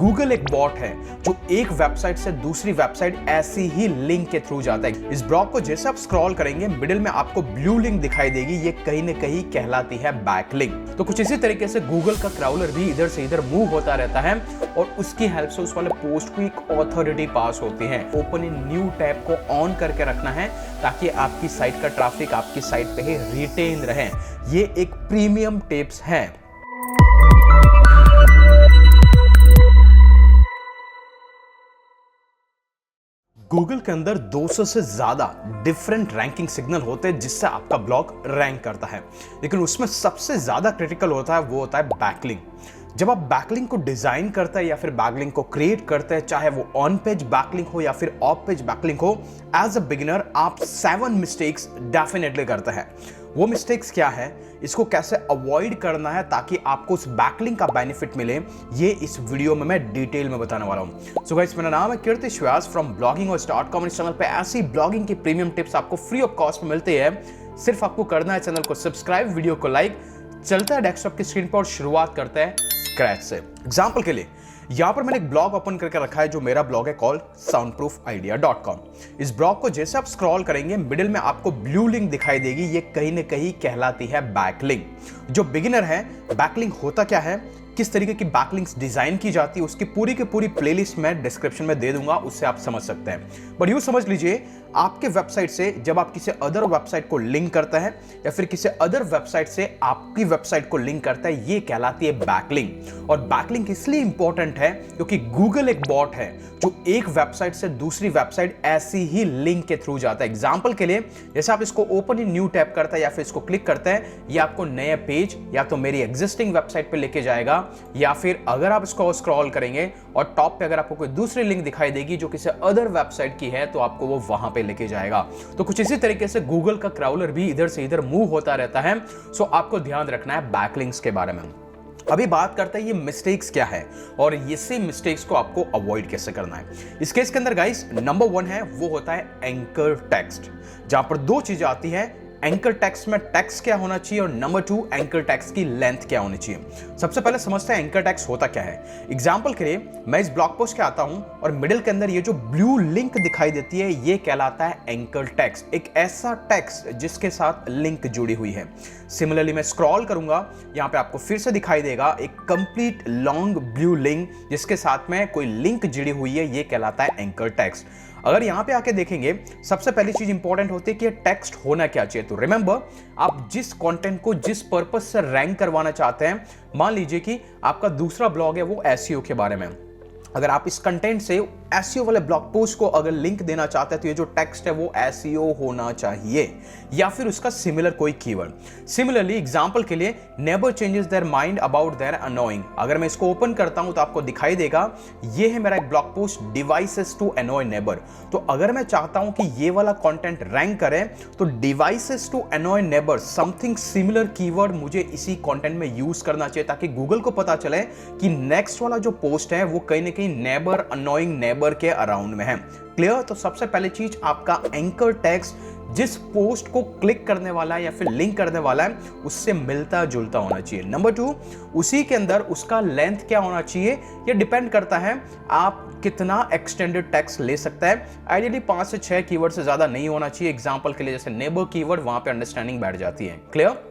Google एक bot है जो एक वेबसाइट से दूसरी वेबसाइट ऐसी ही लिंक के थ्रू जाता है। इस ब्लॉग को जैसे आप स्क्रॉल करेंगे मिडिल में आपको ब्लू लिंक दिखाई देगी, ये कहीं ना कहीं कहलाती है बैकलिंक। तो कुछ इसी तरीके से गूगल का क्राउलर भी इधर से इधर मूव होता रहता है और उसकी हेल्प से उस वाले पोस्ट को एक ऑथोरिटी पास होती है। ओपन इन न्यू टैब को ऑन करके रखना है ताकि आपकी साइट का ट्रैफिक आपकी साइट पे ही रिटेन रहे। ये एक प्रीमियम टिप्स है। गूगल के अंदर 200 से ज्यादा डिफरेंट रैंकिंग सिग्नल होते हैं जिससे आपका ब्लॉग रैंक करता है, लेकिन उसमें सबसे ज्यादा क्रिटिकल होता है वो होता है बैकलिंक। जब आप बैकलिंक को डिजाइन करते हैं या फिर बैकलिंक को क्रिएट करते हैं, चाहे वो ऑन पेज बैकलिंक हो या फिर ऑफ पेज बैकलिंक हो, एज अ बिगिनर आप 7 मिस्टेक्स डेफिनेटली करते हैं। वो मिस्टेक्स क्या है, इसको कैसे अवॉइड करना है ताकि आपको उस बैकलिंक का बेनिफिट मिले, ये इस वीडियो में मैं डिटेल में बताने वाला हूं। सो गाइस, मेरा नाम है कीर्ति व्यास फ्रॉम bloggingos.com। इस चैनल पे ऐसी ब्लॉगिंग की प्रीमियम टिप्स आपको फ्री ऑफ कॉस्ट में मिलती है। सिर्फ आपको करना है चैनल को सब्सक्राइब, वीडियो को लाइक। चलता है डेस्कटॉप की स्क्रीन पर और शुरुआत करते हैं स्क्रैच से। एग्जाम्पल के लिए यहां पर मैंने एक ब्लॉग ओपन करके रखा है जो मेरा ब्लॉग है कॉल्ड soundproofidea.com। इस ब्लॉग को जैसे आप स्क्रॉल करेंगे मिडिल में आपको ब्लू लिंक दिखाई देगी, ये कहीं ना कहीं कहलाती है बैकलिंक। जो बिगिनर है, बैकलिंक होता क्या है, किस तरीके की बैकलिंक्स डिजाइन की जाती है, उसकी पूरी की पूरी प्लेलिस्ट मैं डिस्क्रिप्शन में दे दूंगा, उससे आप समझ सकते हैं। बट यूं समझ लीजिए, आपके वेबसाइट से जब आप किसी अदर वेबसाइट को लिंक करते हैं या फिर किसी अदर वेबसाइट से आपकी वेबसाइट को लिंक करता है, ये कहलाती है बैकलिंक। और बैकलिंक इसलिए इंपॉर्टेंट है क्योंकि गूगल एक बॉट है जो एक वेबसाइट से दूसरी वेबसाइट ऐसी ही लिंक के थ्रू जाता है। एग्जाम्पल के लिए, जैसे आप इसको ओपन इन न्यू टैब करते हैं या फिर इसको क्लिक करते हैं, ये आपको नए पेज या तो मेरी एग्जिस्टिंग वेबसाइट पे लेके जाएगा, या फिर अगर आप इसको स्क्रॉल करेंगे और टॉप पे अगर आपको कोई दूसरी लिंक दिखाई देगी जो किसी अदर वेबसाइट की है, तो आपको वो वहां पे लेके जाएगा। तो कुछ इसी तरीके से गूगल का क्राउलर भी इधर से इधर मूव होता रहता है। सो आपको ध्यान रखना है बैकलिंक्स के बारे में। अभी बात करते हैं ये मिस्टेक्स क्या है और इसी मिस्टेक्स को आपको अवॉइड कैसे करना है। इस केस के अंदर गाइस, नंबर 1 है वो होता है एंकर टेक्स्ट, जहां पर 2 चीजें आती हैं। एंकर टेक्स्ट में टेक्स्ट क्या होना चाहिए और नंबर 2 एंकर टेक्स्ट की लेंथ क्या होनी चाहिए। सबसे पहले समझते हैं एंकर टेक्स्ट होता क्या है। एग्जांपल के लिए मैं इस ब्लॉग पोस्ट के आता हूं और मिडिल के अंदर ये जो ब्लू लिंक दिखाई देती है, ये कहलाता है एंकर टेक्स्ट, एक ऐसा टेक्स्ट जिसके साथ लिंक जुड़ी हुई है। सिमिलरली मैं स्क्रॉल करूंगा, यहां पे आपको फिर से दिखाई देगा एक कंप्लीट लॉन्ग ब्लू लिंक जिसके साथ में कोई लिंक जुड़ी हुई है, ये कहलाता है एंकर टेक्स्ट। अगर यहां पे आके देखेंगे, सबसे पहली चीज इंपॉर्टेंट होती है कि टेक्स्ट होना क्या चाहिए। तो रिमेंबर, आप जिस कंटेंट को जिस पर्पस से रैंक करवाना चाहते हैं, मान लीजिए कि आपका दूसरा ब्लॉग है वो एसईओ के बारे में, अगर आप इस कंटेंट से एसईओ वाले ब्लॉग पोस्ट को अगर लिंक देना चाहते हैं तो ये जो टेक्स्ट है वो एसईओ होना चाहिए या फिर उसका सिमिलर कोई कीवर्ड। सिमिलरली एग्जांपल के लिए, neighbour changes their mind about their annoying, अगर मैं इसको ओपन करता हूं तो आपको दिखाई देगा ये है मेरा एक blog post, devices to annoy neighbour. तो अगर मैं चाहता हूं कि ये वाला कंटेंट रैंक करे तो devices to annoy neighbour, something similar keyword मुझे इसी कंटेंट में यूज करना चाहिए ताकि गूगल को पता चले कि नेक्स्ट वाला जो पोस्ट है वो कहीं ना कहीं नेबर, अनोइंग नेबर के अराउंड में है। क्लियर? तो सबसे पहली चीज, आपका एंकर टेक्स्ट जिस पोस्ट को क्लिक करने वाला है या फिर लिंक करने वाला है उससे मिलता जुलता होना चाहिए। नंबर 2, उसी के अंदर उसका लेंथ क्या होना चाहिए, ये डिपेंड करता है आप कितना एक्सटेंडेड टेक्स्ट ले सकता है। आइडियली 5 से 6 कीवर्ड से ज्यादा नहीं होना चाहिए। एग्जांपल के लिए जैसे नेबर कीवर्ड, वहां पे अंडरस्टैंडिंग बैठ जाती है। क्लियर?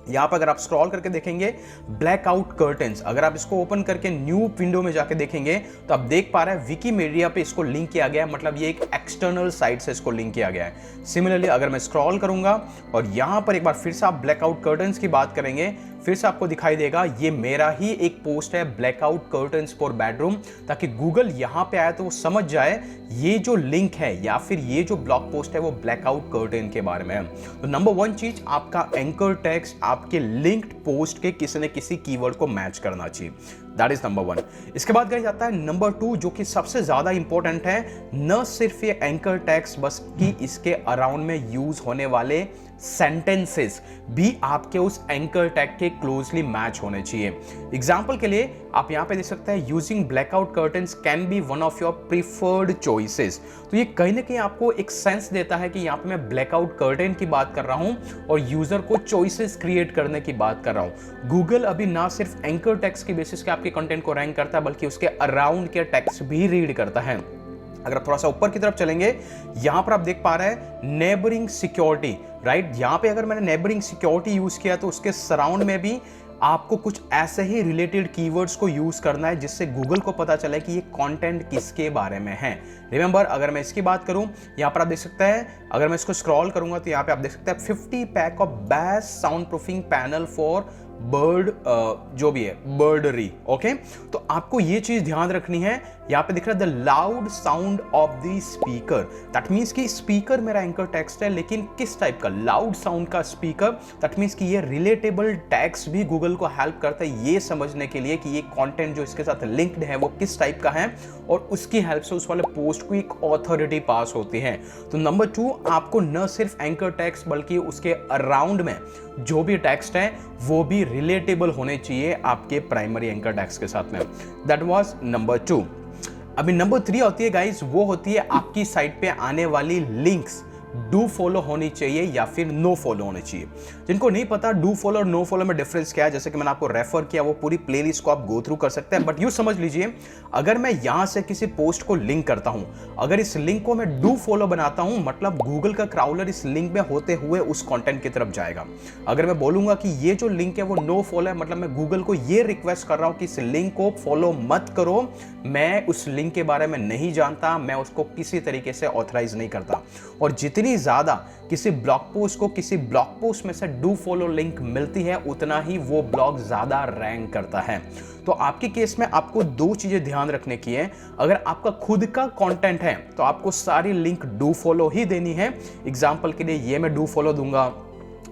यहां पर अगर आप स्क्रॉल करके देखेंगे ब्लैकआउट कर्टेन्स, अगर आप इसको ओपन करके न्यू विंडो में जाके देखेंगे तो आप देख पा रहे हैं विकीमीडिया पे इसको लिंक किया गया है, मतलब ये एक एक्सटर्नल साइट से इसको लिंक किया गया है। सिमिलरली अगर मैं स्क्रॉल करूंगा और यहां पर एक बार फिर से आप ब्लैकआउट कर्टेन्स की बात करेंगे, फिर से आपको दिखाई देगा ये मेरा ही एक पोस्ट है, ब्लैकआउट कर्टेन्स फॉर बेडरूम, ताकि गूगल यहां पे आए तो वो समझ जाए ये जो लिंक है या फिर ये जो ब्लॉग पोस्ट है वो ब्लैकआउट कर्टेन के बारे में है। तो नंबर 1 चीज, आपका एंकर टेक्स्ट आपके लिंक्ड पोस्ट के किसी न किसी कीवर्ड को मैच करना चाहिए। That is number 1। इसके बाद गाइस आता है नंबर 2, जो कि सबसे ज्यादा इंपॉर्टेंट है। न सिर्फ ये एंकर टेक्स्ट, बस कि इसके अराउंड में यूज होने वाले सेंटेंसेस भी आपके उस एंकर टैग के क्लोजली मैच होने चाहिए। एग्जाम्पल के लिए आप यहाँ पे देख सकते हैं, using blackout curtains can be one of your preferred choices. तो ये कहीं ना कहीं आपको एक सेंस देता है कि यहाँ पे मैं ब्लैकआउट कर्टन की बात कर रहा हूँ और यूजर को चॉइसेस क्रिएट करने की बात कर रहा हूँ। गूगल अभी ना सिर्फ एंकर टैग्स की बेसिस के आपके कंटेंट को रैंक करता है, बल्कि उसके अराउंड के टैग्स भी रीड करता है। अगर आप थोड़ा सा ऊपर की तरफ चलेंगे, यहां पर आप देख पा रहे हैं नेबरिंग सिक्योरिटी, राइट। यहां पे अगर मैंने नेबरिंग सिक्योरिटी यूज किया तो उसके सराउंड में भी आपको कुछ ऐसे ही रिलेटेड कीवर्ड्स को यूज करना है जिससे गूगल को पता चले कि ये कंटेंट किसके बारे में है। रिमेंबर, अगर मैं इसकी बात करूं, यहां पर आप देख सकते हैं, अगर मैं इसको स्क्रॉल करूंगा तो यहां पे आप देख सकते हैं 50 pack of best sound proofing panel for bird, जो भी है बर्डरी। ओके, तो आपको ये चीज ध्यान रखनी है। यहां पे दिख रहा है the loud sound of the speaker, that means कि स्पीकर मेरा एंकर टेक्स्ट है, लेकिन किस टाइप का, लाउड साउंड का स्पीकर। दैट मीन्स कि ये रिलेटेबल टैग्स भी गूगल को हेल्प करता है ये समझने के लिए कि ये कंटेंट जो इसके साथ लिंक्ड है वो किस टाइप का है, और उसकी हेल्प से उस वाले पोस्ट को एक ऑथोरिटी पास होती है। तो नंबर 2, आपको न सिर्फ एंकर टेक्स्ट बल्कि उसके अराउंड में जो भी टेक्स्ट है वो भी रिलेटेबल होने चाहिए आपके प्राइमरी एंकर टेक्स्ट के साथ में। That was number 2। अभी नंबर 3 होती है गाइस, वो होती है आपकी साइट पे आने वाली लिंक्स डू फॉलो होनी चाहिए या फिर नो फॉलो होनी चाहिए। जिनको नहीं पता डू फॉलो और नो फॉलो में डिफरेंस क्या है, जैसे कि मैंने आपको रेफर किया, वो पूरी प्लेलिस्ट को आप गो थ्रू कर सकते हैं। बट यू समझ लीजिए, अगर मैं यहां से किसी पोस्ट को लिंक करता हूं, अगर इस लिंक को मैं डू फॉलो बनाता हूं, मतलब गूगल का क्राउलर इस लिंक में होते हुए उस कंटेंट की तरफ जाएगा। अगर मैं बोलूंगा कि ये जो लिंक है वो नो फॉलो है, मतलब मैं गूगल को ये रिक्वेस्ट कर रहा हूं कि इस लिंक को फॉलो मत करो, मैं उस लिंक के बारे में नहीं जानता, मैं उसको किसी तरीके से ऑथराइज नहीं करता। और जितनी ज्यादा किसी ब्लॉग पोस्ट को किसी ब्लॉग पोस्ट में से डू फॉलो लिंक मिलती है, उतना ही वो ब्लॉग ज्यादा रैंक करता है। तो आपके केस में आपको 2 चीजें ध्यान रखने की है। अगर आपका खुद का कंटेंट है तो आपको सारी लिंक डू फॉलो ही देनी है। एग्जांपल के लिए ये मैं डू फॉलो दूंगा,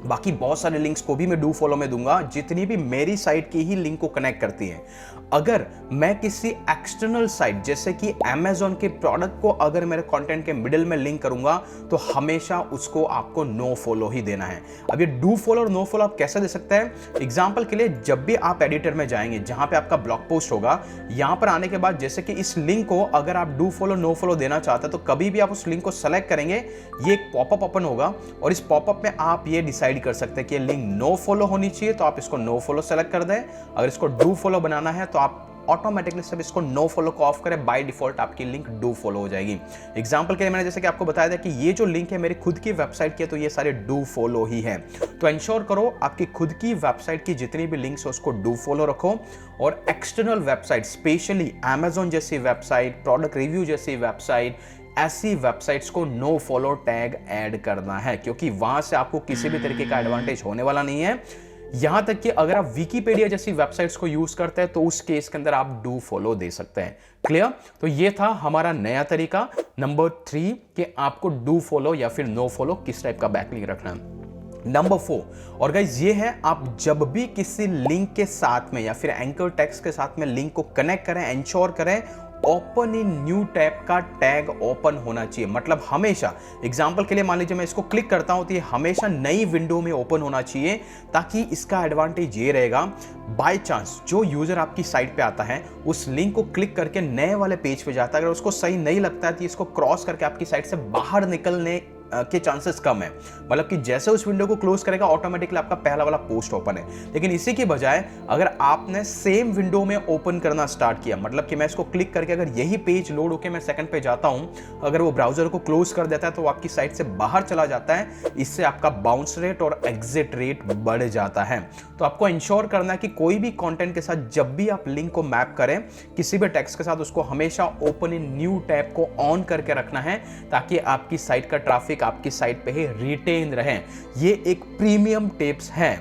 बाकी बहुत सारे लिंक्स को भी मैं डू फॉलो में दूंगा जितनी भी मेरी साइट की ही लिंक को कनेक्ट करती है। अगर मैं किसी एक्सटर्नल साइट जैसे कि Amazon के प्रोडक्ट को अगर मेरे कंटेंट के मिडिल में लिंक करूंगा तो हमेशा उसको आपको नो फॉलो ही देना है। अब ये डू फॉलो और नो फॉलो आप कैसे दे सकते हैं? एग्जांपल के लिए, जब भी आप एडिटर में जाएंगे जहां पे आपका ब्लॉग पोस्ट होगा, यहां पर आने के बाद जैसे कि इस लिंक को अगर आप डू फॉलो नो फॉलो देना चाहते हैं तो कभी भी आप उस लिंक को सेलेक्ट करेंगे, ये एक पॉपअप ओपन होगा और इस पॉपअप में आप ये डिसाइड कर सकते हैं कि लिंक नो फॉलो होनी चाहिए तो आप इसको नो फॉलो सेलेक्ट कर दें। अगर इसको डू फॉलो बनाना है तो आप ऑटोमेटिकली सब इसको नो फॉलो को ऑफ करें, बाय डिफॉल्ट आपकी लिंक डू फॉलो हो जाएगी। एग्जांपल के लिए मैंने जैसे कि आपको बताया था कि ये जो लिंक है मेरी खुद की वेबसाइट की है तो ये सारे डू फॉलो ही है। तो इंश्योर करो आपकी खुद की वेबसाइट की जितनी भी लिंक्स है उसको डू फॉलो रखो, और एक्सटर्नल वेबसाइट स्पेशली Amazon जैसी वेबसाइट, प्रोडक्ट रिव्यू जैसी वेबसाइट, ऐसी वेबसाइट्स को नो फॉलो टैग ऐड करना है, क्योंकि वहां से आपको किसी भी तरीके का एडवांटेज होने वाला नहीं है। यहां तक कि अगर आप विकीपीडिया जैसी वेबसाइट्स को यूज करते हैं तो उस केस के अंदर आप डू फॉलो दे सकते हैं। क्लियर? तो ये था हमारा नया तरीका नंबर 3 कि आपको डू फॉलो या फिर नो फॉलो किस टाइप का बैकलिंक रखना है। नंबर 4, और गाइस ये है, आप जब भी किसी लिंक के साथ में या फिर एंकर टेक्स्ट के साथ में लिंक को कनेक्ट करें, इंश्योर करें ओपन इन न्यू टैब का टैग ओपन होना चाहिए। मतलब हमेशा, एग्जांपल के लिए मान लीजिए मैं इसको क्लिक करता हूं तो ये हमेशा नई विंडो में ओपन होना चाहिए, ताकि इसका एडवांटेज ये रहेगा, बाय चांस जो यूजर आपकी साइट पे आता है उस लिंक को क्लिक करके नए वाले पेज पे जाता है, अगर उसको सही नहीं लगता है तो इसको क्रॉस करके आपकी साइट से बाहर निकलने के चांसेस कम है। मतलब कि जैसे उस विंडो को क्लोज करेगा ऑटोमेटिकली आपका पहला वाला पोस्ट ओपन है। लेकिन इसी के बजाय अगर आपने सेम विंडो में ओपन करना स्टार्ट किया, मतलब कि मैं इसको क्लिक करके अगर यही पेज लोड होकर मैं सेकंड पे जाता हूं, अगर वो ब्राउजर को क्लोज कर देता है तो वो आपकी साइट से बाहर चला जाता है। इससे आपका बाउंस रेट और एग्जिट रेट बढ़ जाता है। तो आपको इंश्योर करना है कि कोई भी कंटेंट के साथ जब भी आप लिंक को मैप करें किसी भी टेक्स्ट के साथ, उसको हमेशा ओपन इन न्यू टैब को ऑन करके रखना है, ताकि आपकी साइट का ट्रैफिक आपकी साइट पे ही रिटेन रहे। ये एक प्रीमियम टिप्स है।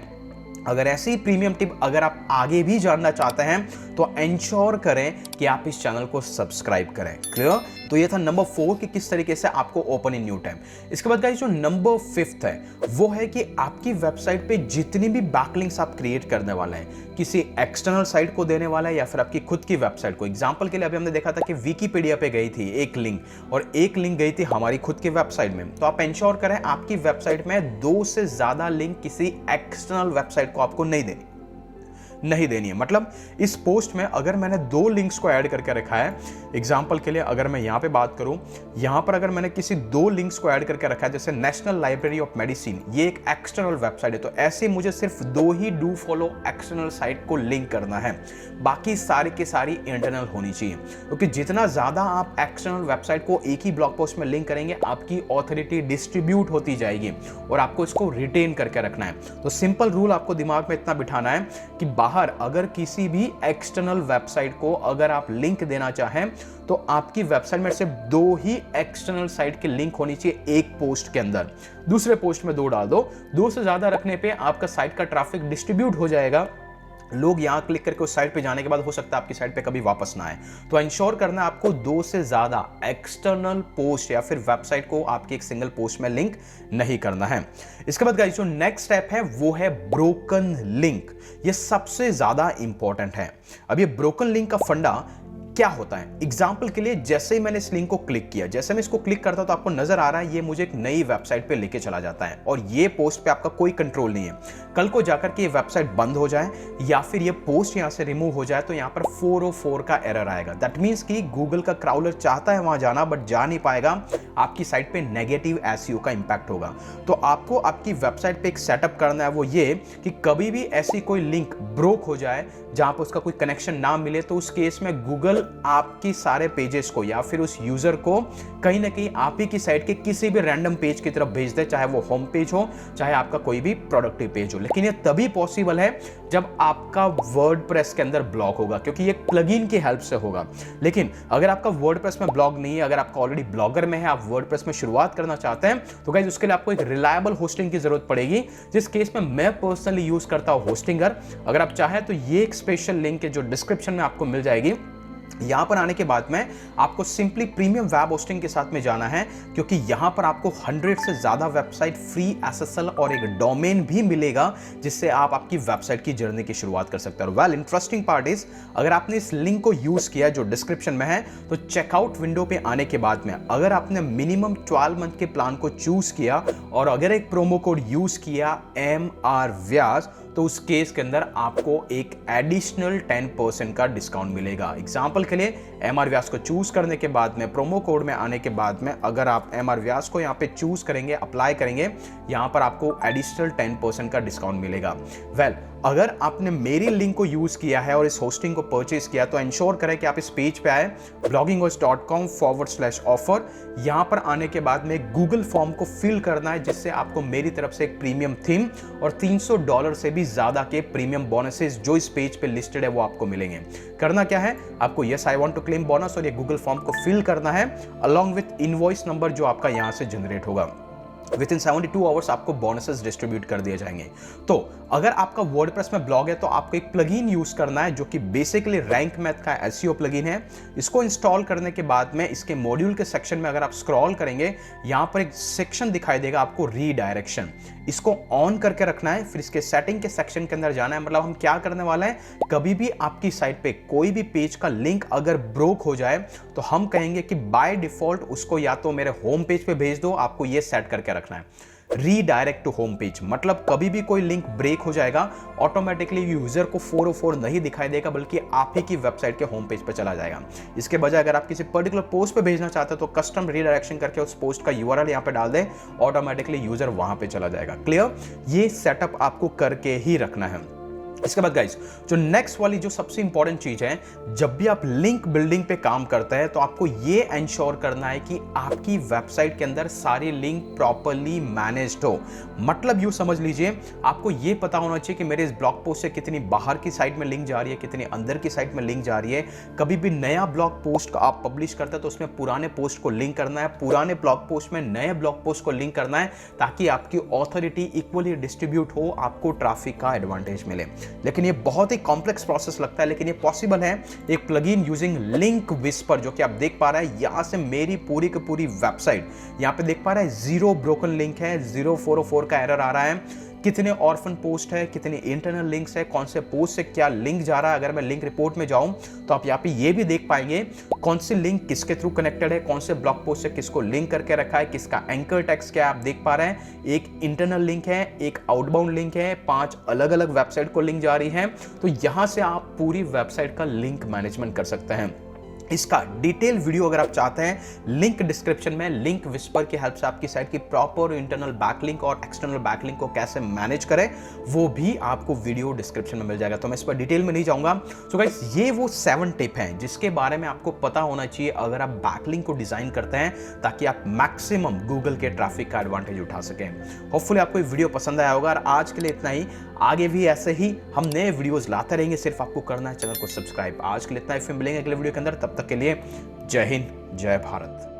अगर ऐसी ही प्रीमियम टिप अगर आप आगे भी जानना चाहते हैं तो इंश्योर करें कि आप इस चैनल को सब्सक्राइब करें। क्लियर? तो ये था नंबर 4 कि किस तरीके से आपको ओपन इन न्यू टैब। इसके बाद गाइस जो नंबर 5 है वो है कि आपकी वेबसाइट पे जितनी भी बैकलिंक्स आप क्रिएट करने वाले हैं, किसी एक्सटर्नल साइट को देने वाला है या फिर आपकी खुद की वेबसाइट को। एग्जांपल के लिए अभी हमने देखा था कि विकिपीडिया पे गई थी एक लिंक और एक लिंक गई थी हमारी खुद की वेबसाइट में। तो आप इंश्योर करें आपकी वेबसाइट में 2 से ज्यादा लिंक किसी एक्सटर्नल वेबसाइट को आपको नहीं देनी है। मतलब इस पोस्ट में अगर मैंने 2 लिंक्स को ऐड करके रखा है, एग्जांपल के लिए अगर मैं यहां पे बात करूं, यहां पर अगर मैंने किसी 2 लिंक्स को ऐड करके रखा है, जैसे नेशनल लाइब्रेरी ऑफ मेडिसिन, ये एक एक्सटर्नल वेबसाइट है, तो ऐसे मुझे सिर्फ 2 ही डू फॉलो एक्सटर्नल साइट को लिंक करना है, बाकी सारी की सारी इंटरनल होनी चाहिए। क्योंकि जितना ज्यादा आप एक्सटर्नल वेबसाइट को एक ही ब्लॉग पोस्ट में लिंक करेंगे, आपकी ऑथोरिटी डिस्ट्रीब्यूट होती जाएगी और आपको इसको रिटेन करके रखना है। तो सिंपल रूल आपको दिमाग में इतना बिठाना है कि अगर किसी भी एक्सटर्नल वेबसाइट को अगर आप लिंक देना चाहें तो आपकी वेबसाइट में सिर्फ 2 ही एक्सटर्नल साइट के लिंक होनी चाहिए एक पोस्ट के अंदर। दूसरे पोस्ट में 2 डाल दो, 2 से ज्यादा रखने पे आपका साइट का ट्रैफिक डिस्ट्रीब्यूट हो जाएगा, लोग यहां क्लिक करके उस साइट पे जाने के बाद हो सकता है आपकी साइट पे कभी वापस ना आए। तो इंश्योर करना है आपको 2 से ज्यादा एक्सटर्नल पोस्ट या फिर वेबसाइट को आपकी एक सिंगल पोस्ट में लिंक नहीं करना है। इसके बाद गाइस जो नेक्स्ट स्टेप है वो है ब्रोकन लिंक। ये सबसे ज्यादा इंपॉर्टेंट है। अब ये ब्रोकन लिंक का फंडा क्या होता है, एग्जाम्पल के लिए जैसे ही मैंने इस लिंक को क्लिक किया, जैसे मैं इसको क्लिक करता हूं तो आपको नजर आ रहा है ये मुझे एक नई वेबसाइट पे लेके चला जाता है और ये पोस्ट पे आपका कोई कंट्रोल नहीं है। कल को जाकर के ये वेबसाइट बंद हो जाए या फिर ये पोस्ट यहां से रिमूव हो जाए तो यहां पर 404 का एरर आएगा। दैट मीन्स कि गूगल का क्राउलर चाहता है वहां जाना बट जा नहीं पाएगा, आपकी साइट पे नेगेटिव एसईओ का इंपैक्ट होगा। तो आपको आपकी वेबसाइट पे एक सेटअप करना है, वो ये कि कभी भी ऐसी कोई लिंक ब्रोक हो जाए जहां पर उसका कोई कनेक्शन ना मिले तो उस केस में गूगल आपकी सारे पेजेस को या फिर उस यूजर को कहीं ना कहीं आप ही की साइट के किसी भी रैंडम पेज की तरफ भेज दे, चाहे वो होम पेज हो चाहे आपका कोई भी प्रोडक्टिव पेज हो। लेकिन ये तभी पॉसिबल है जब आपका वर्डप्रेस के अंदर ब्लॉग होगा, क्योंकि ये प्लगइन की हेल्प से होगा। लेकिन अगर आपका वर्डप्रेस में ब्लॉग नहीं है, अगर आपका ऑलरेडी ब्लॉगर में है, आप वर्डप्रेस में शुरुआत करना चाहते हैं, तो गाइस उसके लिए आपको एक रिलायबल होस्टिंग की जरूरत पड़ेगी, जिस केस में मैं पर्सनली यूज करता हूं होस्टिंगर। अगर आप चाहें तो ये एक स्पेशल लिंक है जो डिस्क्रिप्शन में आपको मिल जाएगी। यहां पर आने के बाद में आपको सिंपली प्रीमियम वेब होस्टिंग के साथ में जाना है, क्योंकि यहां पर आपको 100 से ज्यादा वेबसाइट फ्री एसएसएल और एक डोमेन भी मिलेगा, जिससे आप आपकी वेबसाइट की जर्नी की शुरुआत कर सकते हैं। और वेल इंटरेस्टिंग पार्ट इज, अगर आपने इस लिंक को यूज किया जो डिस्क्रिप्शन में है, तो चेकआउट विंडो पे आने के बाद में अगर आपने मिनिमम 12 मंथ के प्लान को चूज किया और अगर एक प्रोमो कोड यूज किया MR व्यास, तो उस केस के अंदर आपको एक एडिशनल 10% का डिस्काउंट मिलेगा। एग्जाम्पल के लिए MR व्यास को चूज करने के बाद में, प्रोमो कोड में आने के बाद में अगर आप MR व्यास को यहाँ पे चूज करेंगे, अप्लाई करेंगे, यहाँ पर आपको एडिशनल 10% का डिस्काउंट मिलेगा। वेल अगर आपने मेरी लिंक को यूज किया है और इस होस्टिंग को परचेज किया, तो इंश्योर करें कि आप इस पेज पे आए blogginghost.com/offer। यहां पर आने के बाद में गूगल फॉर्म को फिल करना है, जिससे आपको मेरी तरफ से एक प्रीमियम थीम और $300 से भी ज्यादा के प्रीमियम बोनसेस जो इस पेज पे लिस्टेड है वो आपको मिलेंगे। करना क्या है, आपको yes I want to claim bonus और ये गूगल फॉर्म को फिल करना है अलॉन्ग विथ इनवॉइस नंबर जो आपका यहां से जनरेट होगा। विद इन 72 आवर्स आपको बोनसेस डिस्ट्रीब्यूट कर दिए जाएंगे। तो अगर आपका वर्डप्रेस में ब्लॉग है तो आपको एक प्लगइन यूज करना है जो कि बेसिकली रैंक मैथ का एसईओ प्लगइन है। इसको इंस्टॉल करने के बाद में इसके मॉड्यूल के सेक्शन में अगर आप स्क्रॉल करेंगे, यहां पर एक सेक्शन दिखाई देगा आपको रीडायरेक्शन, इसको ऑन करके रखना है। फिर इसके सेटिंग के सेक्शन के अंदर जाना है। मतलब हम क्या करने वाले हैं, कभी भी आपकी साइट पे कोई भी पेज का लिंक अगर ब्रोक हो जाए तो हम कहेंगे कि बाय डिफॉल्ट उसको या तो मेरे होम पेज पे भेज दो, आपको ये सेट करके रखना है रीडायरेक्ट टू होम पेज। मतलब कभी भी कोई लिंक ब्रेक हो जाएगा, ऑटोमेटिकली यूजर को 404 नहीं दिखाई देगा, बल्कि आप ही की वेबसाइट के होम पेज पर चला जाएगा। इसके बजाय अगर आप किसी पर्टिकुलर पोस्ट पे भेजना चाहते हो तो कस्टम रीडायरेक्शन करके उस पोस्ट का URL यहां पे डाल दें, ऑटोमेटिकली यूजर वहां पे चला जाएगा। क्लियर? ये सेटअप आपको करके ही रखना है। इसके बाद गाइस, जो नेक्स्ट वाली जो सबसे इंपॉर्टेंट चीज है, जब भी आप लिंक बिल्डिंग पे काम करते हैं तो आपको ये एंश्योर करना है कि आपकी वेबसाइट के अंदर सारे लिंक प्रॉपर्ली मैनेज्ड हो। मतलब यूं समझ लीजिए, आपको ये पता होना चाहिए कि मेरे इस ब्लॉग पोस्ट से कितनी बाहर की साइट में लिंक जा रही है, कितनी अंदर की साइट में लिंक जा रही है। कभी भी नया ब्लॉग पोस्ट आप पब्लिश करते हैं तो उसमें पुराने पोस्ट को लिंक करना है, पुराने ब्लॉग पोस्ट में नए ब्लॉग पोस्ट को लिंक करना है, ताकि आपकी ऑथोरिटी इक्वली डिस्ट्रीब्यूट हो, आपको ट्रैफिक का एडवांटेज मिले। लेकिन ये बहुत ही कॉम्प्लेक्स प्रोसेस लगता है, लेकिन ये पॉसिबल है एक प्लगइन यूजिंग लिंक विस्पर, जो कि आप देख पा रहे हैं यहां से मेरी पूरी की पूरी वेबसाइट, यहां पे देख पा रहे हैं 0 ब्रोकन लिंक है, 0404 का एरर आ रहा है, कितने ऑर्फन पोस्ट है, कितने इंटरनल लिंक्स है, कौन से पोस्ट से क्या लिंक जा रहा है। अगर मैं लिंक रिपोर्ट में जाऊं तो आप यहाँ पे ये भी देख पाएंगे कौन से लिंक किसके थ्रू कनेक्टेड है, कौन से ब्लॉग पोस्ट से किसको लिंक करके रखा है, किसका एंकर टेक्स्ट क्या है, आप देख पा रहे हैं। एक इंटरनल लिंक है, एक आउटबाउंड लिंक है, 5 अलग अलग वेबसाइट को लिंक जा रही है। तो यहां से आप पूरी वेबसाइट का लिंक मैनेजमेंट कर सकते हैं। इसका डिटेल वीडियो अगर आप चाहते हैं, लिंक डिस्क्रिप्शन में लिंक विस्पर की हेल्प से आपकी साइट की प्रॉपर इंटरनल बैकलिंक और एक्सटर्नल बैकलिंक को कैसे मैनेज करें, वो भी आपको वीडियो डिस्क्रिप्शन में मिल जाएगा। तो मैं इस पर डिटेल में नहीं जाऊंगा। सो गाइस, ये वो 7 टिप हैं जिसके बारे में आपको पता होना चाहिए अगर आप बैकलिंक को डिजाइन करते हैं, ताकि आप मैक्सिमम गूगल के ट्रैफिक का एडवांटेज उठा सकें। होपफुली आपको ये वीडियो पसंद आया होगा। और आज के लिए इतना ही, आगे भी ऐसे ही हम नए वीडियोस लाते रहेंगे, सिर्फ आपको करना है चैनल को सब्सक्राइब। आज के लिए इतना ही, फिर मिलेंगे अगले वीडियो के अंदर। तब तक के लिए जय हिंद, जय भारत।